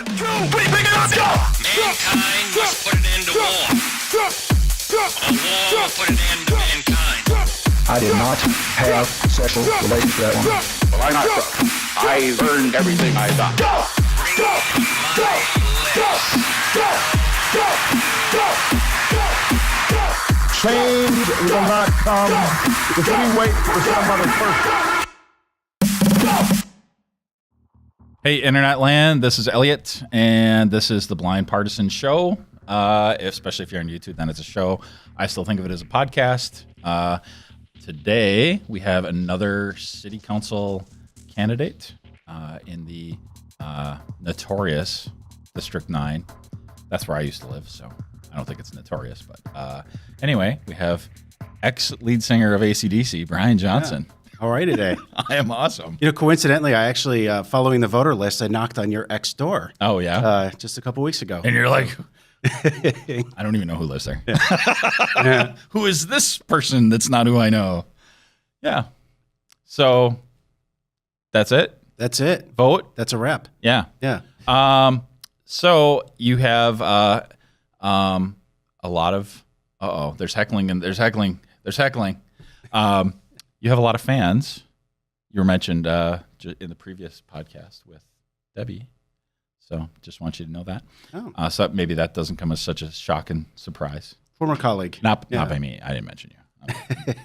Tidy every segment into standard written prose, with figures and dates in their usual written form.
Mankind must put an end to war. A war will put an end to mankind. I did not have sexual relations with that woman. Well, I'm not drunk. I learned everything I got. Change will not come if we wait for somebody first. Hey, Internet Land, this is Elliot, and this is the Blind Partisan show. Especially if you're on YouTube, then it's a show. I still think of it as a podcast. Today, we have another city council candidate in the notorious District 9. That's where I used to live, so I don't think it's notorious. But anyway, we have ex-lead singer of AC/DC, Brian Johnson. Yeah. How are you today? I am awesome. You know, coincidentally, I actually, following the voter list, I knocked on your ex door. Oh, yeah? Just a couple weeks ago. And you're like, I don't even know who lives there. Yeah. Who is this person that's not who I know? Yeah. So that's it? That's it. Vote? That's a wrap. Yeah. Yeah. So you have a lot of, there's heckling and there's heckling. You have a lot of fans. You were mentioned in the previous podcast with Debbie. So just want you to know that. Oh. So maybe that doesn't come as such a shock and surprise. Former colleague. Not by me. I didn't mention you.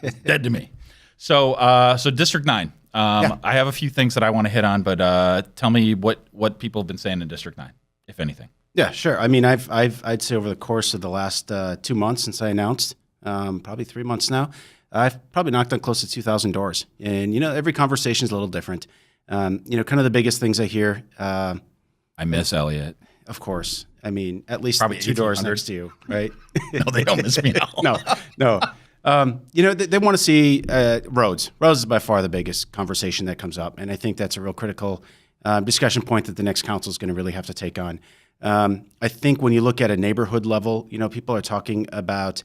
It's dead to me. So District 9. Yeah. I have a few things that I want to hit on, but tell me what people have been saying in District 9, if anything. Yeah, sure. I mean, I'd say over the course of the last 2 months since I announced, probably 3 months now, I've probably knocked on close to 2,000 doors. And, you know, every conversation is a little different. You know, kind of the biggest things I hear. I miss Elliot. Of course. I mean, at least Probably the 2 doors 1,800. next to you, right? No, they don't miss me at all. No. You know, they want to see roads. Roads is by far the biggest conversation that comes up. And I think that's a real critical discussion point that the next council is going to really have to take on. I think when you look at a neighborhood level, you know, people are talking about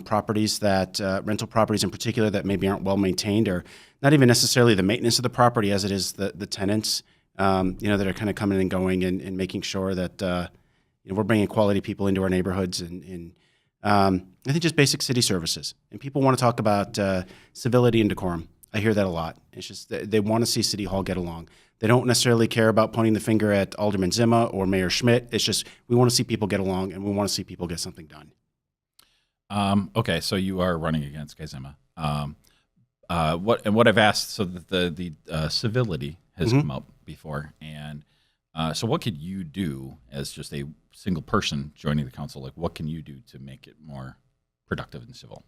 properties that, rental properties in particular, that maybe aren't well maintained, or not even necessarily the maintenance of the property as it is the tenants, you know, that are kind of coming and going and making sure that, you know, we're bringing quality people into our neighborhoods and I think just basic city services. And people want to talk about civility and decorum. I hear that a lot. It's just they want to see City Hall get along. They don't necessarily care about pointing the finger at Alderman Zima or Mayor Schmidt. It's just we want to see people get along and we want to see people get something done. Okay, so you are running against Guy Zima. What I've asked, so that the civility has come up before, and so what could you do as just a single person joining the council? Like, what can you do to make it more productive and civil?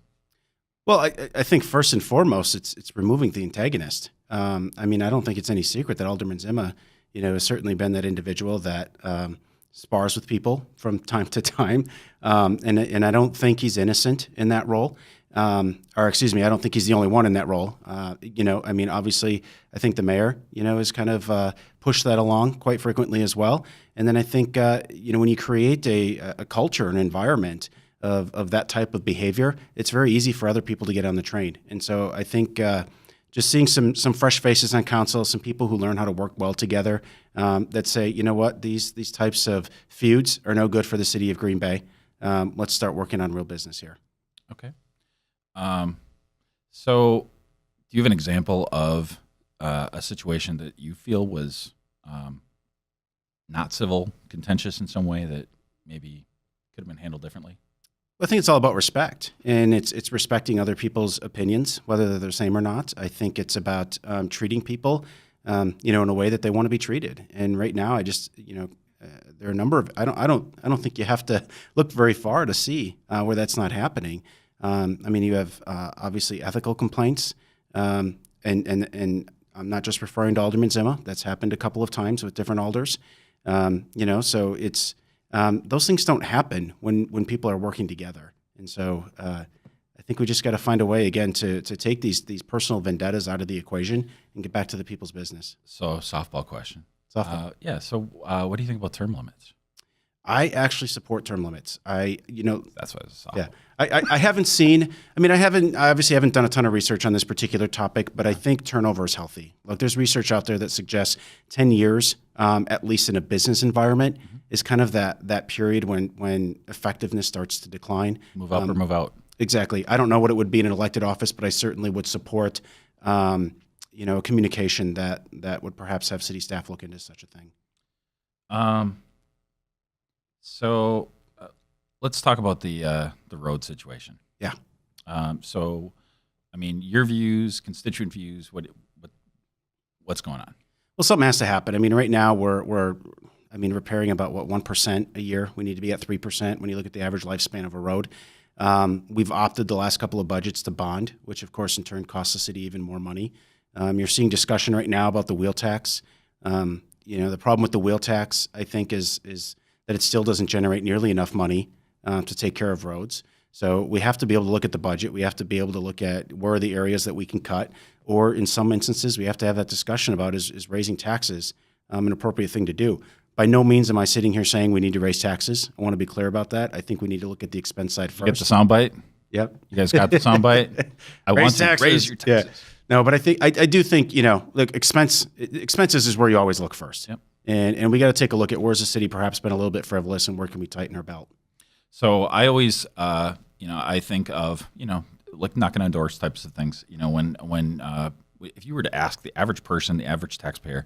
Well, I think first and foremost, it's removing the antagonist. I mean, I don't think it's any secret that Alderman Zima, you know, has certainly been that individual that spars with people from time to time, and I don't think he's innocent in that role. Or excuse me, I don't think he's the only one in that role. You know, I mean, obviously, I think the mayor, you know, has kind of pushed that along quite frequently as well. And then I think, you know, when you create a culture, an environment of that type of behavior, it's very easy for other people to get on the train. And so I think just seeing some fresh faces on council, some people who learn how to work well together, that say, you know what, these types of feuds are no good for the city of Green Bay. Let's start working on real business here. Okay. So do you have an example of a situation that you feel was not civil, contentious in some way that maybe could have been handled differently? I think it's all about respect, and it's respecting other people's opinions, whether they're the same or not. I think it's about treating people, you know, in a way that they want to be treated. And right now, I just, you know, there are a number of I don't think you have to look very far to see where that's not happening. I mean, you have obviously ethical complaints, and I'm not just referring to Alderman Zima. That's happened a couple of times with different alders. You know, so it's those things don't happen when people are working together. And so I think we just got to find a way again to take these personal vendettas out of the equation and get back to the people's business. So softball question. Softball. Yeah. So what do you think about term limits? I actually support term limits. That's what it's softball. Yeah. I haven't seen, I obviously haven't done a ton of research on this particular topic, but I think turnover is healthy. Look, there's research out there that suggests 10 years at least in a business environment, is kind of that period when effectiveness starts to decline. Move up or move out. Exactly. I don't know what it would be in an elected office, but I certainly would support, a communication that would perhaps have city staff look into such a thing. So let's talk about the road situation. Yeah. So, I mean, your views, constituent views. What's going on? Well, something has to happen. I mean, right now we're repairing about 1% a year. We need to be at 3% when you look at the average lifespan of a road. We've opted the last couple of budgets to bond, which of course in turn costs the city even more money. You're seeing discussion right now about the wheel tax. The problem with the wheel tax, I think, is that it still doesn't generate nearly enough money to take care of roads. So we have to be able to look at the budget. We have to be able to look at where are the areas that we can cut, or in some instances, we have to have that discussion about is raising taxes an appropriate thing to do. By no means am I sitting here saying we need to raise taxes. I want to be clear about that. I think we need to look at the expense side first. You get the soundbite? Yep. You guys got the soundbite? I want to raise your taxes. Yeah. No, but I do think, look, expenses is where you always look first. Yep. And we got to take a look at where's the city perhaps been a little bit frivolous and where can we tighten our belt. So I always, I think of, like knocking on doors types of things. When if you were to ask the average person, the average taxpayer,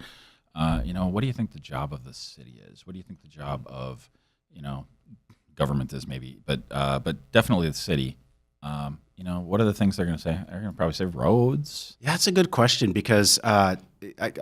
what do you think the job of the city is? What do you think the job of, government is maybe, but definitely the city. What are the things they're going to say? They're going to probably say roads. Yeah, that's a good question because I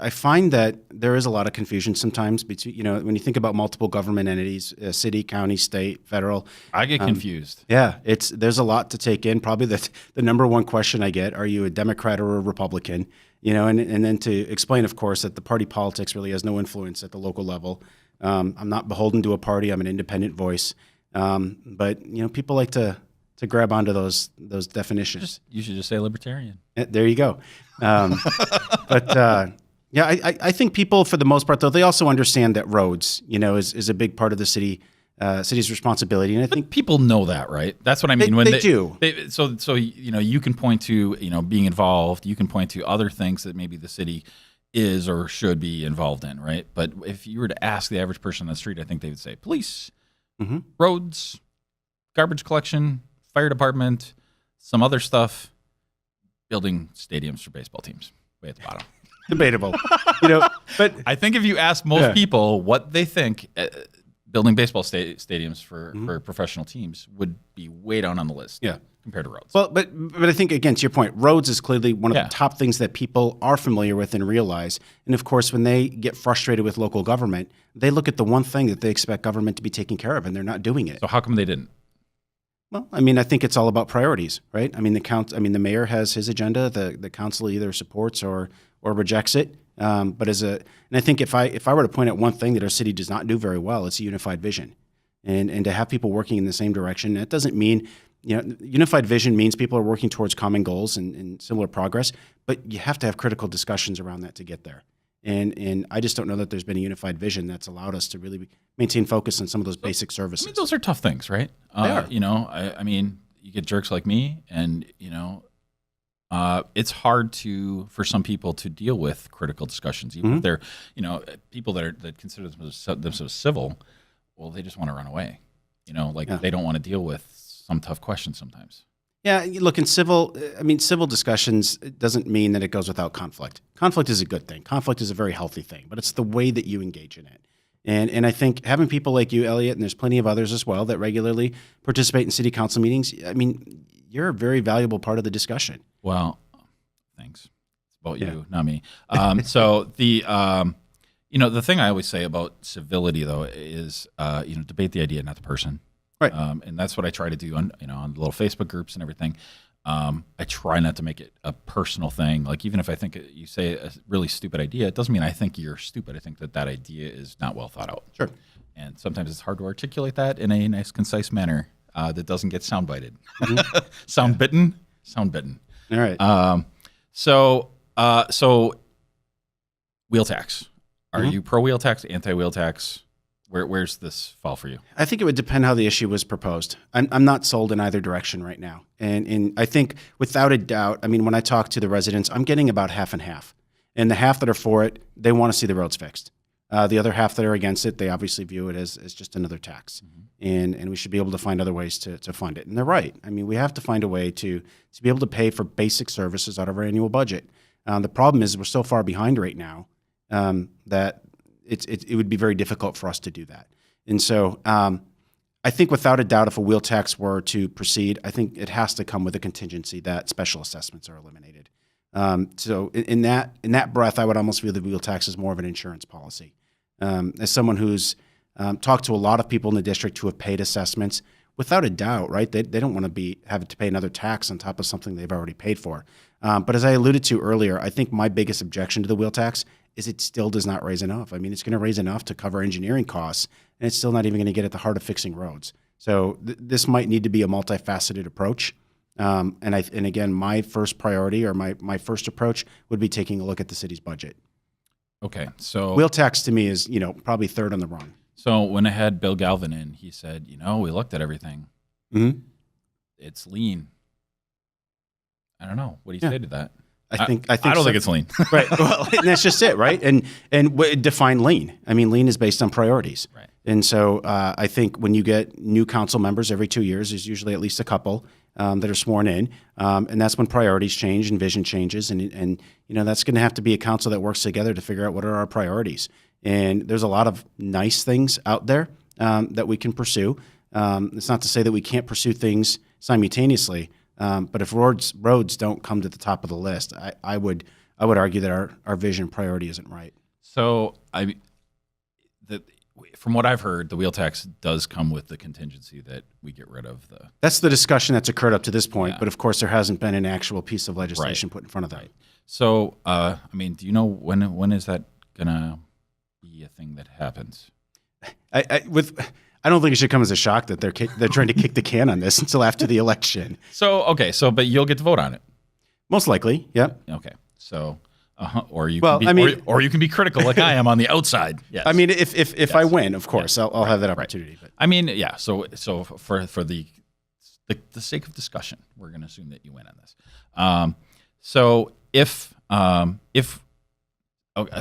find that there is a lot of confusion sometimes between, when you think about multiple government entities, city, county, state, federal. I get confused. Yeah, there's a lot to take in. Probably the number one question I get, are you a Democrat or a Republican? And then to explain, of course, that the party politics really has no influence at the local level. I'm not beholden to a party. I'm an independent voice. But people like to grab onto those definitions. You should just say libertarian. There you go. I think people, for the most part, though, they also understand that roads, is a big part of the city's responsibility. And I think people know that, right? That's what I mean. They do. So you can point to being involved. You can point to other things that maybe the city is or should be involved in, right? But if you were to ask the average person on the street, I think they would say police, roads, garbage collection, fire department, some other stuff, building stadiums for baseball teams, way at the bottom. Debatable, but I think if you ask most people what they think, building baseball stadiums for professional teams would be way down on the list. Yeah. Compared to roads. Well, but I think, again, to your point, roads is clearly one of the top things that people are familiar with and realize. And of course, when they get frustrated with local government, they look at the one thing that they expect government to be taking care of, and they're not doing it. So how come they didn't? Well, I think it's all about priorities, right? The mayor has his agenda. The council either supports or rejects it. And I think if I were to point out one thing that our city does not do very well, it's a unified vision, and to have people working in the same direction. That doesn't mean, unified vision means people are working towards common goals and similar progress, but you have to have critical discussions around that to get there. And I just don't know that there's been a unified vision that's allowed us to really maintain focus on some of those basic services. Those are tough things, right? They are. You get jerks like me, and it's hard for some people to deal with critical discussions, even if they're people that consider themselves civil. Well, they just want to run away. They don't want to deal with some tough questions sometimes. Yeah, look, in civil discussions, it doesn't mean that it goes without conflict. Conflict is a good thing. Conflict is a very healthy thing, but it's the way that you engage in it. And I think having people like you, Elliot, and there's plenty of others as well that regularly participate in city council meetings, you're a very valuable part of the discussion. Well, thanks. It's about you, not me. So the thing I always say about civility, though, is debate the idea, not the person. Right. And that's what I try to do on little Facebook groups and everything. I try not to make it a personal thing. Like, even if I think you say a really stupid idea, it doesn't mean I think you're stupid. I think that idea is not well thought out. Sure. And sometimes it's hard to articulate that in a nice, concise manner that doesn't get sound-bited. Sound bitten. All right. So wheel tax. Are you pro-wheel tax, anti-wheel tax? Where's this fall for you? I think it would depend how the issue was proposed. I'm not sold in either direction right now. And I think without a doubt, when I talk to the residents, I'm getting about half and half. And the half that are for it, they want to see the roads fixed. The other half that are against it, they obviously view it as just another tax, and we should be able to find other ways to fund it. And they're right. I mean, we have to find a way to be able to pay for basic services out of our annual budget. The problem is we're so far behind right now that it would be very difficult for us to do that. And so I think without a doubt, if a wheel tax were to proceed, I think it has to come with a contingency that special assessments are eliminated. So in that breath, I would almost view the wheel tax as more of an insurance policy. As someone who's talked to a lot of people in the district who have paid assessments, without a doubt, right? They don't want to have to pay another tax on top of something they've already paid for. But as I alluded to earlier, I think my biggest objection to the wheel tax is it still does not raise enough. I mean, it's going to raise enough to cover engineering costs, and it's still not even going to get at the heart of fixing roads. So this might need to be a multifaceted approach. And again, my first priority or my first approach would be taking a look at the city's budget. Okay, so Wheel tax to me is, probably third on the rung. So when I had Bill Galvin in, he said, we looked at everything. Mm-hmm. It's lean. I don't know. What do you say to that? I don't think it's lean. Right. Well, and that's just it, right? And define lean. I mean, lean is based on priorities. Right. And so I think when you get new council members every 2 years, there's usually at least a couple that are sworn in, and that's when priorities change and vision changes, and that's going to have to be a council that works together to figure out what are our priorities. And there's a lot of nice things out there that we can pursue. It's not to say that we can't pursue things simultaneously, but if roads don't come to the top of the list, I would argue that our vision priority isn't right. So from what I've heard, the wheel tax does come with the contingency that we get rid of the. That's the discussion that's occurred up to this point, Yeah. but of course there hasn't been an actual piece of legislation put in front of that. Right. So, do you know when is that gonna be a thing that happens? I don't think it should come as a shock that they're trying to kick the can on this until after the election. So, okay, but you'll get to vote on it. Most likely, yeah. Okay, so. Or you Well, can be, I mean- or you can be critical like I am on the outside. Yes. I mean, if I win, of course, I'll have that opportunity. But I mean, yeah. So for the sake of discussion, we're going to assume that you win on this. So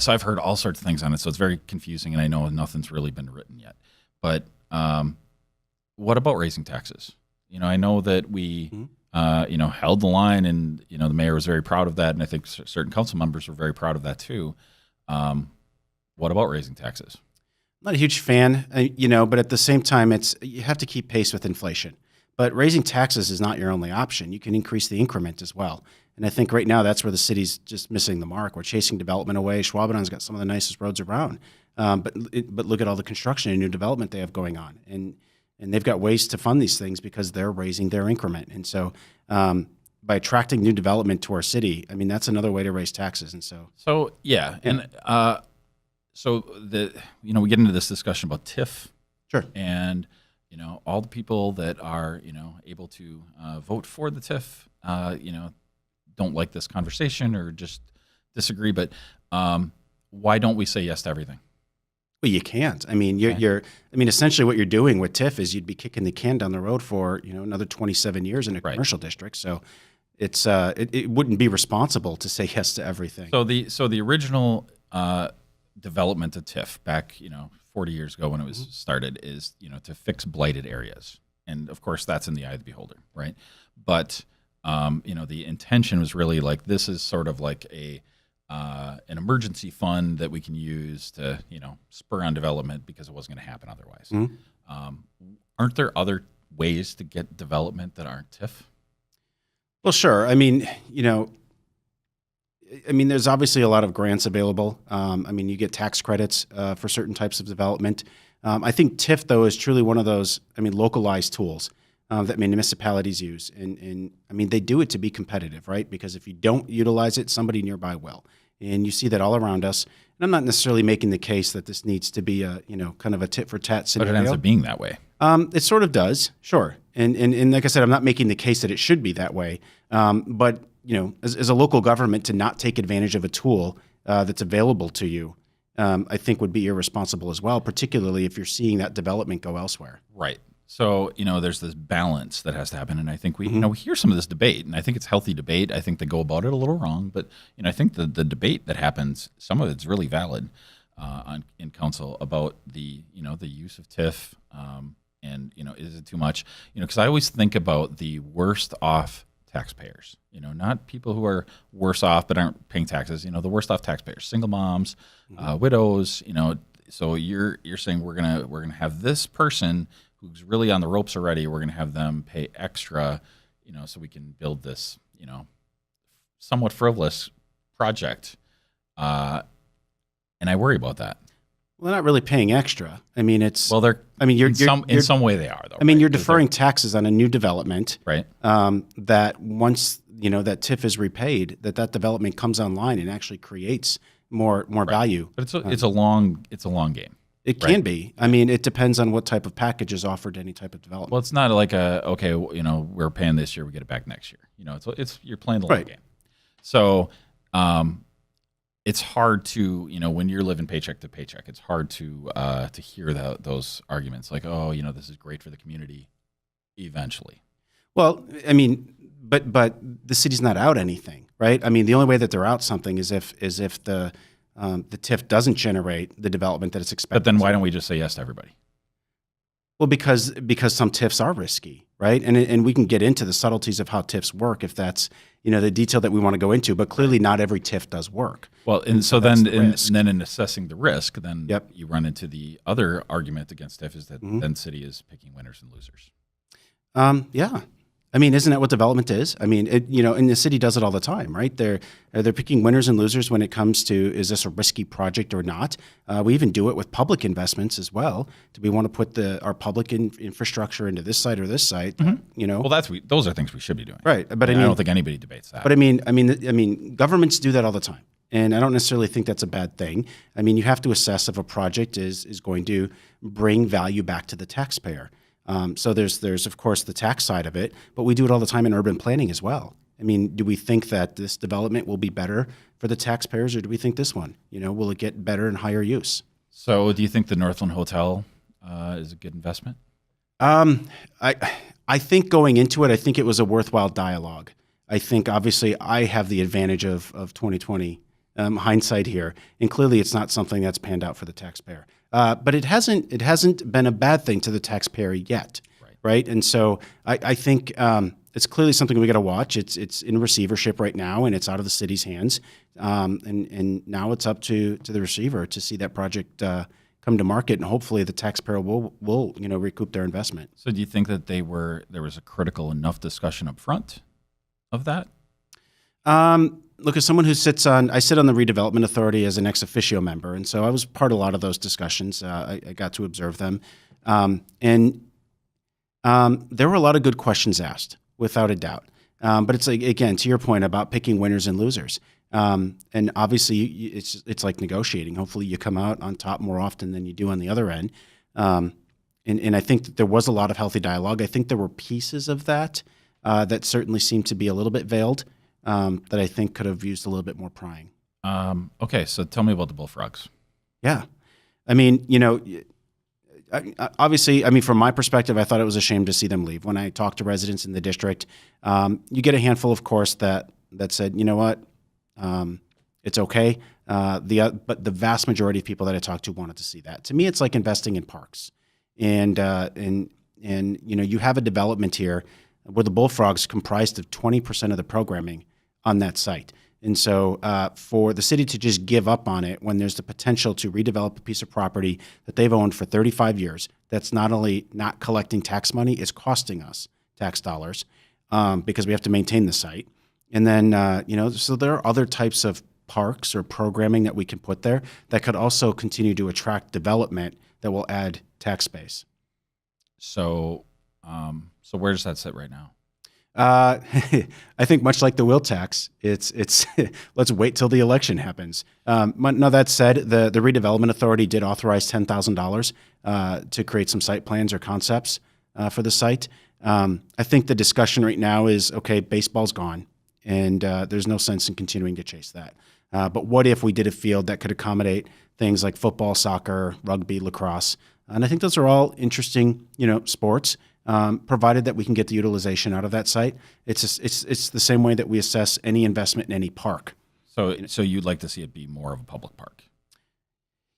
so I've heard all sorts of things on it. So it's very confusing, and I know nothing's really been written yet. But what about raising taxes? I know that we. Held the line, and the mayor was very proud of that, and I think certain council members were very proud of that too. What about raising taxes? I'm not a huge fan, but at the same time, you have to keep pace with inflation. But raising taxes is not your only option. You can increase the increment as well. And I think right now that's where the city's just missing the mark. We're chasing development away. Schwabenon's got some of the nicest roads around, but look at all the construction and new development they have going on, and they've got ways to fund these things because they're raising their increment. And so by attracting new development to our city, I mean, that's another way to raise taxes. And so yeah. And we get into this discussion about TIF. Sure. And, all the people that are, able to vote for the TIF, don't like this conversation or just disagree. But why don't we say yes to everything? Well, you can't. I mean, essentially what you're doing with TIF is you'd be kicking the can down the road for, another 27 years in a commercial district. So it's it wouldn't be responsible to say yes to everything. So the original development of TIF back, 40 years ago when it was started is, to fix blighted areas. And of course that's in the eye of the beholder, right? But the intention was really like, this is sort of like an emergency fund that we can use to, spur on development because it wasn't going to happen otherwise. Mm-hmm. Aren't there other ways to get development that aren't TIF? Well, sure. I mean, there's obviously a lot of grants available. You get tax credits for certain types of development. I think TIF, though, is truly one of those, localized tools that municipalities use. And they do it to be competitive, right? Because if you don't utilize it, somebody nearby will. And you see that all around us. And I'm not necessarily making the case that this needs to be a, kind of a tit for tat scenario. But it ends up being that way. It sort of does, sure. And like I said, I'm not making the case that it should be that way. But, as a local government to not take advantage of a tool that's available to you, I think would be irresponsible as well, particularly if you're seeing that development go elsewhere. Right. So, there's this balance that has to happen. And I think we hear some of this debate, and I think it's healthy debate. I think they go about it a little wrong, but, I think the debate that happens, some of it's really valid. in council about the use of TIF, and is it too much? Because I always think about the worst off taxpayers. Not people who are worse off but aren't paying taxes. The worst off taxpayers, single moms, widows. So you're saying we're gonna have this person who's really on the ropes already. We're gonna have them pay extra, so we can build this, somewhat frivolous project. And I worry about that. Well, they're not really paying extra. I mean, it's they're. I mean, in some way they are though. I mean, right? you're deferring taxes on a new development, right? That once that TIF is repaid, that development comes online and actually creates more value. But it's a long game. It can be. I mean, it depends on what type of package is offered to any type of development. Well, it's not like we're paying this year, we get it back next year. It's you're playing the long game. So, it's hard to when you're living paycheck to paycheck. It's hard to hear those arguments like, this is great for the community. Eventually, well, I mean, but the city's not out anything, right? I mean, the only way that they're out something is if the TIF doesn't generate the development that it's expected. But then why don't we just say yes to everybody? Well, because some TIFs are risky, right? And we can get into the subtleties of how TIFs work if that's the detail that we want to go into. But clearly, not every TIF does work. Well, and so then in assessing the risk, then you run into the other argument against TIF is that then city is picking winners and losers. Yeah. I mean, isn't that what development is? I mean, and the city does it all the time, right? They're picking winners and losers when it comes to, is this a risky project or not? We even do it with public investments as well. Do we want to put our public infrastructure into this site or this site? Well, those are things we should be doing, right? But I don't think anybody debates that. But I mean, governments do that all the time, and I don't necessarily think that's a bad thing. I mean, you have to assess if a project is going to bring value back to the taxpayer. So there's of course the tax side of it, but we do it all the time in urban planning as well. I mean, do we think that this development will be better for the taxpayers, or do we think this one, will it get better and higher use? So do you think the Northland Hotel is a good investment? I think going into it, I think it was a worthwhile dialogue. I think obviously I have the advantage of 2020 hindsight here, and clearly it's not something that's panned out for the taxpayer. But it hasn't been a bad thing to the taxpayer yet, right? And so I think it's clearly something we got to watch. It's in receivership right now, and it's out of the city's hands. And now it's up to the receiver to see that project come to market, and hopefully the taxpayer will recoup their investment. So do you think that there was a critical enough discussion up front of that? Look, as someone who I sit on the redevelopment authority as an ex officio member, and so I was part of a lot of those discussions. I got to observe them, and there were a lot of good questions asked, without a doubt. But it's like, again, to your point about picking winners and losers, and obviously it's like negotiating. Hopefully, you come out on top more often than you do on the other end. And I think that there was a lot of healthy dialogue. I think there were pieces of that that certainly seemed to be a little bit veiled. That I think could have used a little bit more prying. Okay, so tell me about the bullfrogs. Yeah. I mean, obviously, from my perspective, I thought it was a shame to see them leave. When I talked to residents in the district, you get a handful, of course, that said, you know what, it's okay. But the vast majority of people that I talked to wanted to see that. To me, it's like investing in parks. And you have a development here where the bullfrogs comprised of 20% of the programming on that site. And so for the city to just give up on it when there's the potential to redevelop a piece of property that they've owned for 35 years, that's not only not collecting tax money, it's costing us tax dollars because we have to maintain the site. And then, so there are other types of parks or programming that we can put there that could also continue to attract development that will add tax base. So where does that sit right now? I think much like the wheel tax, it's let's wait till the election happens. Now that said, the redevelopment authority did authorize $10,000 to create some site plans or concepts for the site. I think the discussion right now is, okay, baseball's gone, and there's no sense in continuing to chase that. But what if we did a field that could accommodate things like football, soccer, rugby, lacrosse? And I think those are all interesting, sports. Provided that we can get the utilization out of that site. It's the same way that we assess any investment in any park. So you'd like to see it be more of a public park?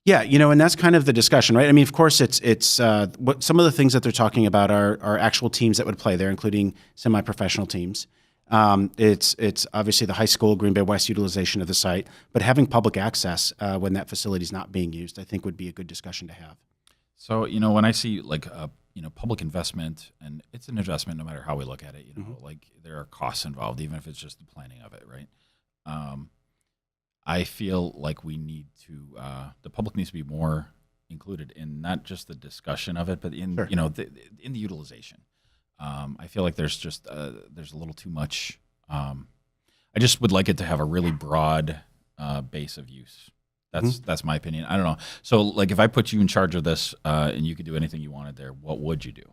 Yeah, and that's kind of the discussion, right? I mean, of course, it's what some of the things that they're talking about are actual teams that would play there, including semi-professional teams. It's obviously the high school, Green Bay West utilization of the site, but having public access when that facility is not being used, I think would be a good discussion to have. So, when I see like public investment, and it's an investment no matter how we look at it, like there are costs involved, even if it's just the planning of it, right? I feel like we need to, the public needs to be more included in not just the discussion of it, but in, Sure. in the utilization. I feel like there's just, there's a little too much. I just would like it to have a really broad base of use. That's my opinion. I don't know. So like if I put you in charge of this and you could do anything you wanted there, what would you do?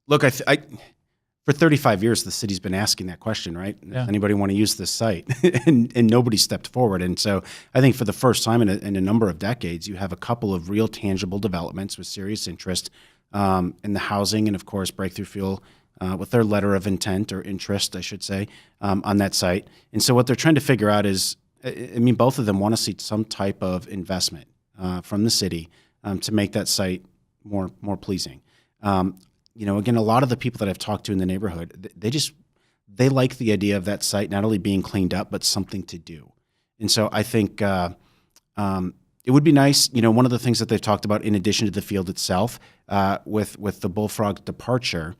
Look, for 35 years, the city's been asking that question, right? Yeah. Does anybody want to use this site? and nobody stepped forward. And so I think for the first time in a number of decades, you have a couple of real tangible developments with serious interest in the housing and, of course, Breakthrough Fuel with their letter of intent or interest, I should say, on that site. And so what they're trying to figure out is, I mean, both of them want to see some type of investment from the city to make that site more pleasing. Again, a lot of the people that I've talked to in the neighborhood, they like the idea of that site not only being cleaned up, but something to do. And so I think it would be nice, one of the things that they've talked about in addition to the field itself, with the Bullfrog departure,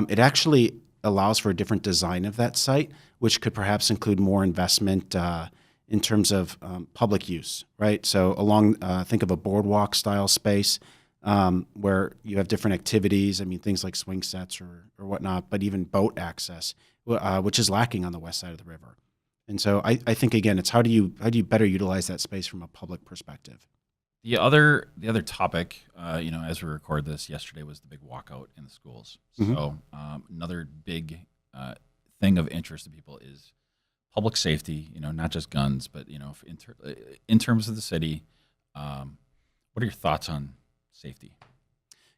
it actually allows for a different design of that site, which could perhaps include more investment in terms of public use, right? So think of a boardwalk style space, where you have different activities. I mean, things like swing sets or whatnot, but even boat access, which is lacking on the west side of the river. And so I think, again, it's how do you better utilize that space from a public perspective? The other topic, as we record this, yesterday was the big walkout in the schools. Mm-hmm. So another big thing of interest to people is public safety. Not just guns, but in terms of the city, what are your thoughts on safety?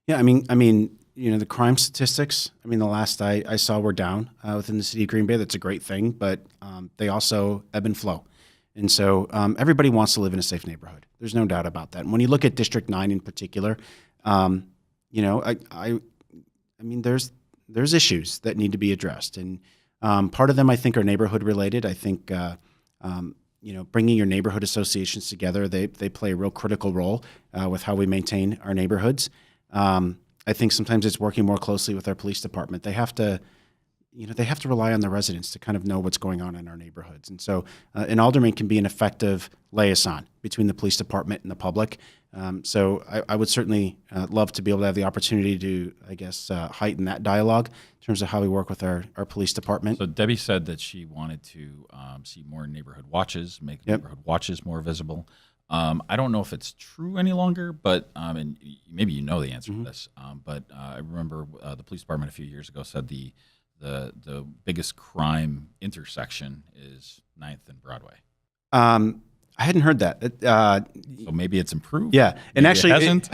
Yeah, I mean, the crime statistics. I mean, the last I saw were down within the city of Green Bay. That's a great thing, but they also ebb and flow. And so everybody wants to live in a safe neighborhood. There's no doubt about that. And when you look at District 9 in particular, I mean, there's issues that need to be addressed, and part of them I think are neighborhood related. I think bringing your neighborhood associations together, they play a real critical role with how we maintain our neighborhoods. I think sometimes it's working more closely with our police department. They have to rely on the residents to kind of know what's going on in our neighborhoods. And so an alderman can be an effective liaison between the police department and the public. So I would certainly love to be able to have the opportunity to, I guess, heighten that dialogue in terms of how we work with our police department. So Debbie said that she wanted to see more neighborhood watches, make neighborhood watches more visible. I don't know if it's true any longer, but and maybe you know the answer to this. But I remember the police department a few years ago said the biggest crime intersection is 9th and Broadway. I hadn't heard that. So maybe it's improved. Yeah, and Maybe actually, it hasn't.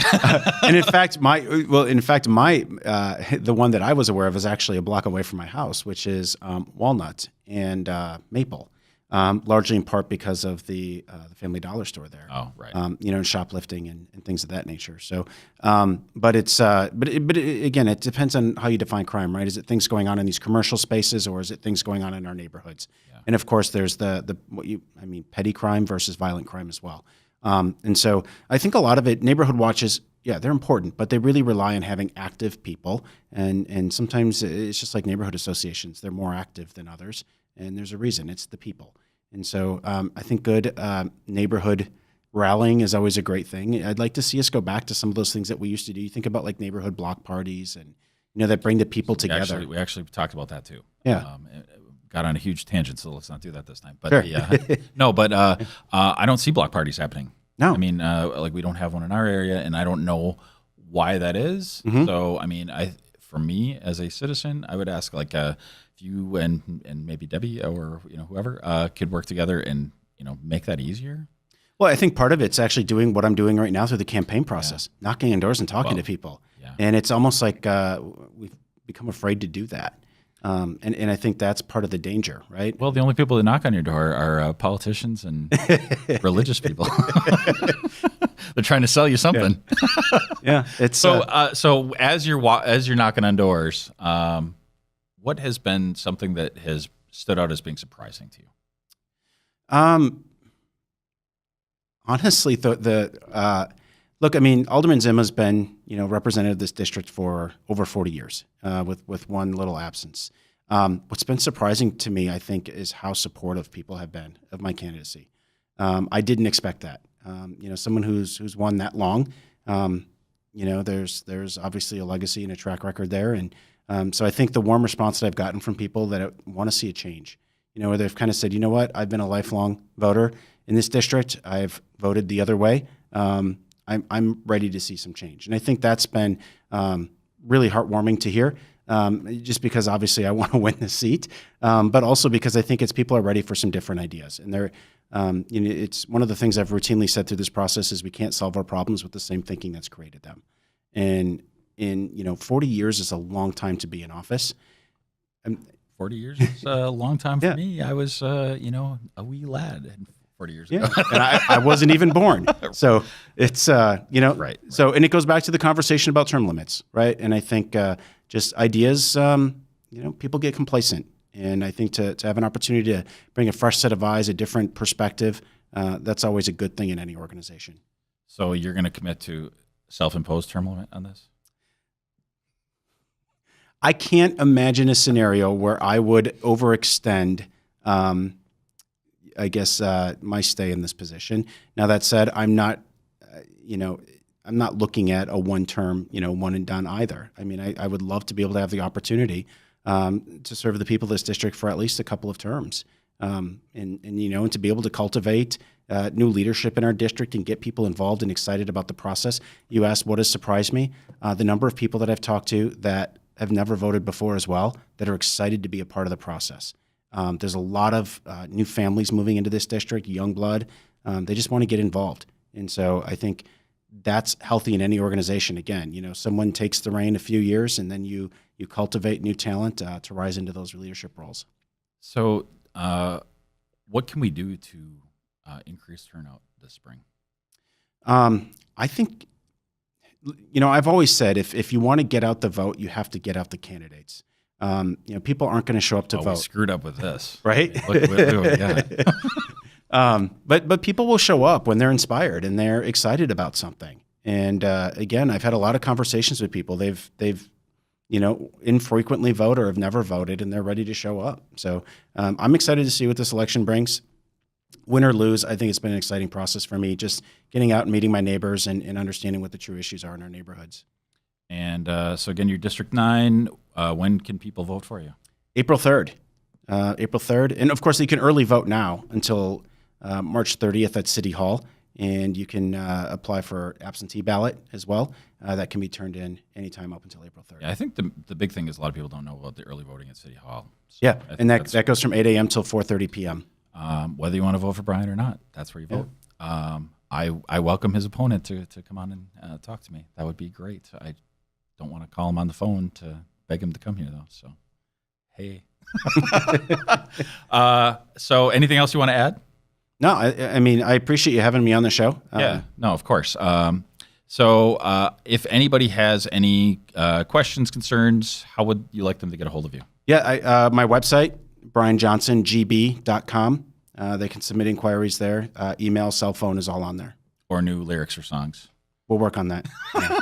and in fact, my the one that I was aware of is actually a block away from my house, which is Walnut and Maple, largely in part because of the Family Dollar store there. Oh, right. Shoplifting and things of that nature. So, but again, it depends on how you define crime, right? Is it things going on in these commercial spaces, or is it things going on in our neighborhoods? Yeah. And of course, there's petty crime versus violent crime as well. And so I think a lot of it, neighborhood watches, yeah, they're important, but they really rely on having active people. And sometimes it's just like neighborhood associations. They're more active than others. And there's a reason. It's the people. And so I think good neighborhood rallying is always a great thing. I'd like to see us go back to some of those things that we used to do. You think about like neighborhood block parties and, that bring the people together. We actually talked about that too. Yeah. Got on a huge tangent, so let's not do that this time. But sure. Yeah, no, but I don't see block parties happening. No. I mean, we don't have one in our area, and I don't know why that is. Mm-hmm. So, I mean, for me as a citizen, I would ask if you and maybe Debbie or whoever could work together and make that easier. Well, I think part of it's actually doing what I'm doing right now through the campaign process, knocking on doors and talking to people. Yeah. And it's almost like we've become afraid to do that. And I think that's part of the danger, right? Well, the only people that knock on your door are politicians and religious people. They're trying to sell you something. Yeah, it's So as you're knocking on doors, what has been something that has stood out as being surprising to you? Honestly, look, I mean, Alderman Zimma's been, represented this district for over 40 years, with one little absence. What's been surprising to me, I think, is how supportive people have been of my candidacy. I didn't expect that. Someone who's won that long, there's obviously a legacy and a track record there, and so I think the warm response that I've gotten from people that want to see a change, where they've kind of said, you know what, I've been a lifelong voter in this district. I've voted the other way. I'm ready to see some change. And I think that's been really heartwarming to hear, just because obviously I want to win the seat, but also because I think people are ready for some different ideas. And they're, it's one of the things I've routinely said through this process is we can't solve our problems with the same thinking that's created them. And 40 years is a long time to be in office. 40 years is a long time for me. I was, a wee lad 40 years ago. And I wasn't even born. So it's, Right. So, and it goes back to the conversation about term limits, right? And I think just ideas, people get complacent. And I think to have an opportunity to bring a fresh set of eyes, a different perspective, that's always a good thing in any organization. So you're going to commit to self-imposed term limit on this? I can't imagine a scenario where I would overextend, my stay in this position. Now that said, I'm not looking at a one-term, one and done either. I mean, I would love to be able to have the opportunity to serve the people of this district for at least a couple of terms, and to be able to cultivate new leadership in our district and get people involved and excited about the process. You asked what has surprised me. The number of people that I've talked to that have never voted before as well, that are excited to be a part of the process. There's a lot of new families moving into this district, young blood. They just want to get involved. And so I think that's healthy in any organization. Again, someone takes the reign a few years and then you cultivate new talent to rise into those leadership roles. So what can we do to increase turnout this spring? I think, I've always said if you want to get out the vote, you have to get out the candidates. People aren't going to show up to vote. We screwed up with this, right? Look what we got. But people will show up when they're inspired and they're excited about something. And again, I've had a lot of conversations with people. They've infrequently vote or have never voted, and they're ready to show up. So I'm excited to see what this election brings. Win or lose, I think it's been an exciting process for me, just getting out and meeting my neighbors and understanding what the true issues are in our neighborhoods. And so again, you're District 9. When can people vote for you? April 3rd. April 3rd. And of course, you can early vote now until March 30th at City Hall. And you can apply for absentee ballot as well. That can be turned in anytime up until April 3rd. Yeah, I think the big thing is a lot of people don't know about the early voting at City Hall. So yeah, and that goes from 8 a.m. till 4:30 p.m. Whether you want to vote for Brian or not, that's where you vote. I welcome his opponent to come on and talk to me. That would be great. I don't want to call him on the phone to beg him to come here, though. So, hey. So anything else you want to add? No, I mean, I appreciate you having me on the show. Yeah, no, of course. So if anybody has any questions, concerns, how would you like them to get a hold of you? Yeah, my website, brianjohnsongb.com. They can submit inquiries there. Email, cell phone is all on there. Or new lyrics or songs. We'll work on that. Yeah.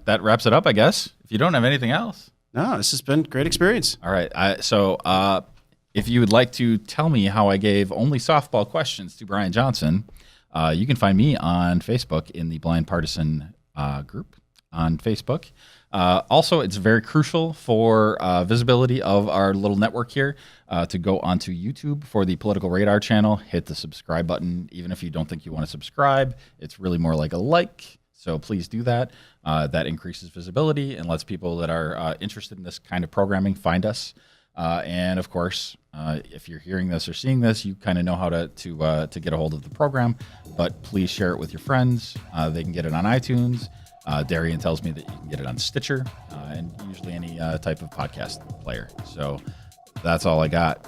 That wraps it up, I guess. If you don't have anything else. No, this has been a great experience. All right. So if you would like to tell me how I gave only softball questions to Brian Johnson, you can find me on Facebook in the Blind Partisan group on Facebook. Also, it's very crucial for visibility of our little network here to go onto YouTube for the Political Radar channel. Hit the subscribe button. Even if you don't think you want to subscribe, it's really more like a like. So please do that. That increases visibility and lets people that are interested in this kind of programming find us. And of course, if you're hearing this or seeing this, you kind of know how to get a hold of the program. But please share it with your friends. They can get it on iTunes. Darian tells me that you can get it on Stitcher and usually any type of podcast player. So that's all I got.